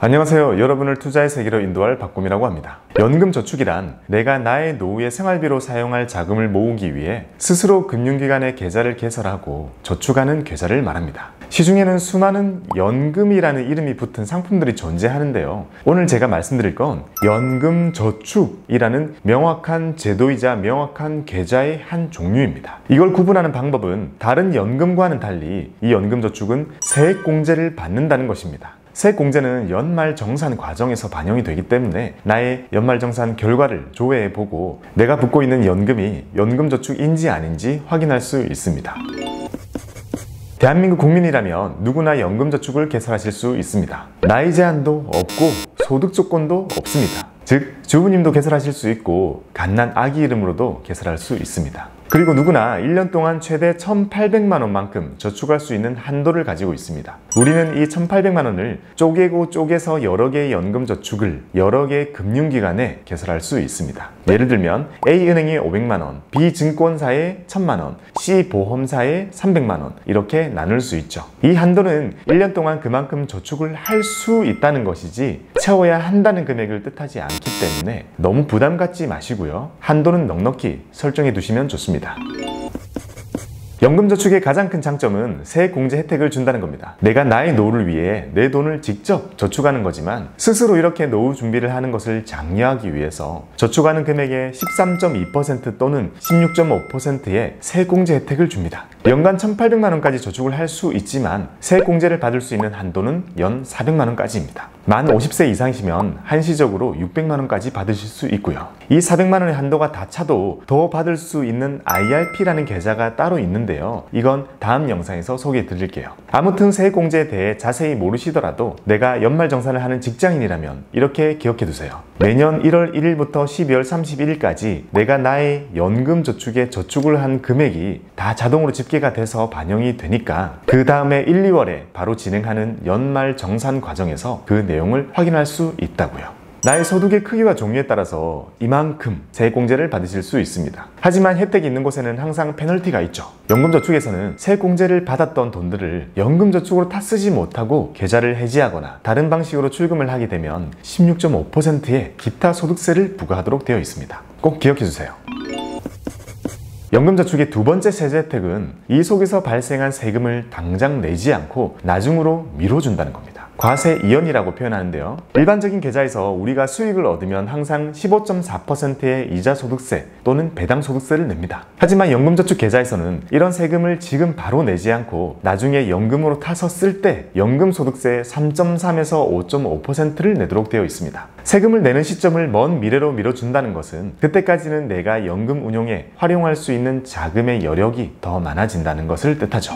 안녕하세요. 여러분을 투자의 세계로 인도할 박곰이라고 합니다. 연금저축이란 내가 나의 노후의 생활비로 사용할 자금을 모으기 위해 스스로 금융기관에 계좌를 개설하고 저축하는 계좌를 말합니다. 시중에는 수많은 연금이라는 이름이 붙은 상품들이 존재하는데요. 오늘 제가 말씀드릴 건 연금저축이라는 명확한 제도이자 명확한 계좌의 한 종류입니다. 이걸 구분하는 방법은 다른 연금과는 달리 이 연금저축은 세액공제를 받는다는 것입니다. 세액공제는 연말정산 과정에서 반영이 되기 때문에 나의 연말정산 결과를 조회해보고 내가 붓고 있는 연금이 연금저축인지 아닌지 확인할 수 있습니다. 대한민국 국민이라면 누구나 연금저축을 개설하실 수 있습니다. 나이 제한도 없고 소득 조건도 없습니다. 즉, 주부님도 개설하실 수 있고 갓난 아기 이름으로도 개설할 수 있습니다. 그리고 누구나 1년 동안 최대 1,800만 원만큼 저축할 수 있는 한도를 가지고 있습니다. 우리는 이 1,800만 원을 쪼개고 쪼개서 여러 개의 연금저축을 여러 개의 금융기관에 개설할 수 있습니다. 예를 들면 A은행에 500만 원, B증권사에 1,000만 원, C보험사에 300만 원 이렇게 나눌 수 있죠. 이 한도는 1년 동안 그만큼 저축을 할 수 있다는 것이지 채워야 한다는 금액을 뜻하지 않기 때문에 너무 부담 갖지 마시고요. 한도는 넉넉히 설정해 두시면 좋습니다. 연금저축의 가장 큰 장점은 세액공제 혜택을 준다는 겁니다. 내가 나의 노후를 위해 내 돈을 직접 저축하는 거지만 스스로 이렇게 노후 준비를 하는 것을 장려하기 위해서 저축하는 금액의 13.2% 또는 16.5%의 세액공제 혜택을 줍니다. 연간 1,800만 원까지 저축을 할 수 있지만 세액공제를 받을 수 있는 한도는 연 400만 원까지입니다. 만 50세 이상이시면 한시적으로 600만 원까지 받으실 수 있고요. 이 400만 원의 한도가 다 차도 더 받을 수 있는 IRP라는 계좌가 따로 있는데요. 이건 다음 영상에서 소개해 드릴게요. 아무튼 세액공제에 대해 자세히 모르시더라도 내가 연말정산을 하는 직장인이라면 이렇게 기억해 두세요. 매년 1월 1일부터 12월 31일까지 내가 나의 연금저축에 저축을 한 금액이 다 자동으로 집계가 돼서 반영이 되니까 그 다음에 1, 2월에 바로 진행하는 연말정산 과정에서 그 내용을 확인할 수 있다고요. 나의 소득의 크기와 종류에 따라서 이만큼 세액공제를 받으실 수 있습니다. 하지만 혜택이 있는 곳에는 항상 페널티가 있죠. 연금저축에서는 세액공제를 받았던 돈들을 연금저축으로 다 쓰지 못하고 계좌를 해지하거나 다른 방식으로 출금을 하게 되면 16.5%의 기타 소득세를 부과하도록 되어 있습니다. 꼭 기억해 주세요. 연금저축의 두 번째 세제 혜택은 이 속에서 발생한 세금을 당장 내지 않고 나중으로 미뤄준다는 겁니다. 과세 이연이라고 표현하는데요. 일반적인 계좌에서 우리가 수익을 얻으면 항상 15.4%의 이자 소득세 또는 배당 소득세를 냅니다. 하지만 연금저축 계좌에서는 이런 세금을 지금 바로 내지 않고 나중에 연금으로 타서 쓸 때 연금 소득세 3.3에서 5.5%를 내도록 되어 있습니다. 세금을 내는 시점을 먼 미래로 미뤄준다는 것은 그때까지는 내가 연금 운용에 활용할 수 있는 자금의 여력이 더 많아진다는 것을 뜻하죠.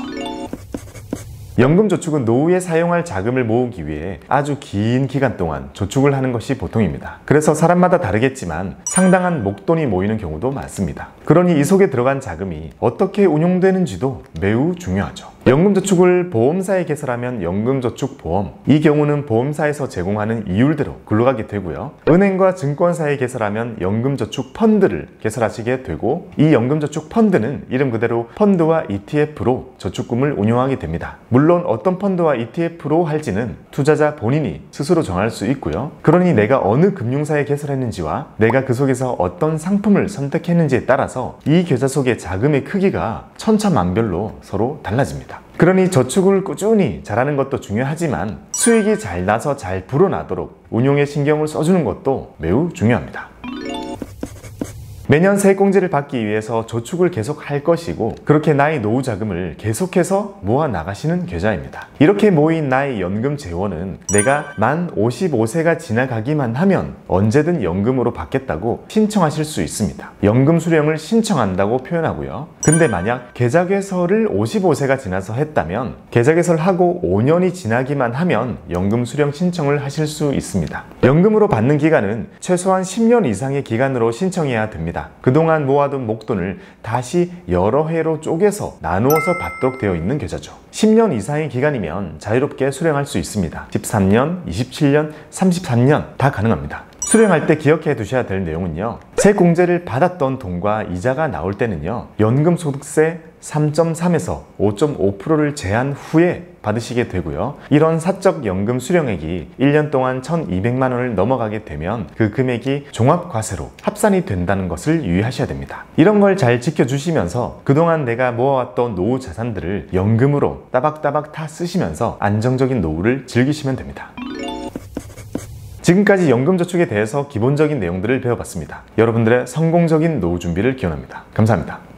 연금저축은 노후에 사용할 자금을 모으기 위해 아주 긴 기간 동안 저축을 하는 것이 보통입니다. 그래서 사람마다 다르겠지만 상당한 목돈이 모이는 경우도 많습니다. 그러니 이 속에 들어간 자금이 어떻게 운용되는지도 매우 중요하죠. 연금저축을 보험사에 개설하면 연금저축보험, 이 경우는 보험사에서 제공하는 이율대로 굴러가게 되고요. 은행과 증권사에 개설하면 연금저축펀드를 개설하시게 되고 이 연금저축펀드는 이름 그대로 펀드와 ETF로 저축금을 운용하게 됩니다. 물론 어떤 펀드와 ETF로 할지는 투자자 본인이 스스로 정할 수 있고요. 그러니 내가 어느 금융사에 개설했는지와 내가 그 속에서 어떤 상품을 선택했는지에 따라서 이 계좌 속의 자금의 크기가 천차만별로 서로 달라집니다. 그러니 저축을 꾸준히 잘하는 것도 중요하지만 수익이 잘 나서 잘 불어나도록 운용에 신경을 써주는 것도 매우 중요합니다. 매년 세액공제를 받기 위해서 저축을 계속 할 것이고 그렇게 나의 노후 자금을 계속해서 모아 나가시는 계좌입니다. 이렇게 모인 나의 연금 재원은 내가 만 55세가 지나가기만 하면 언제든 연금으로 받겠다고 신청하실 수 있습니다. 연금 수령을 신청한다고 표현하고요. 근데 만약 계좌 개설을 55세가 지나서 했다면 계좌 개설하고 5년이 지나기만 하면 연금 수령 신청을 하실 수 있습니다. 연금으로 받는 기간은 최소한 10년 이상의 기간으로 신청해야 됩니다. 그동안 모아둔 목돈을 다시 여러 해로 쪼개서 나누어서 받도록 되어 있는 계좌죠. 10년 이상의 기간이면 자유롭게 수령할 수 있습니다. 13년, 27년, 33년 다 가능합니다. 수령할 때 기억해 두셔야 될 내용은요, 세공제를 받았던 돈과 이자가 나올 때는요 연금소득세 3.3에서 5.5%를 제한 후에 받으시게 되고요. 이런 사적 연금 수령액이 1년 동안 1,200만 원을 넘어가게 되면 그 금액이 종합과세로 합산이 된다는 것을 유의하셔야 됩니다. 이런 걸 잘 지켜주시면서 그동안 내가 모아왔던 노후 자산들을 연금으로 따박따박 다 쓰시면서 안정적인 노후를 즐기시면 됩니다. 지금까지 연금저축에 대해서 기본적인 내용들을 배워봤습니다. 여러분들의 성공적인 노후 준비를 기원합니다. 감사합니다.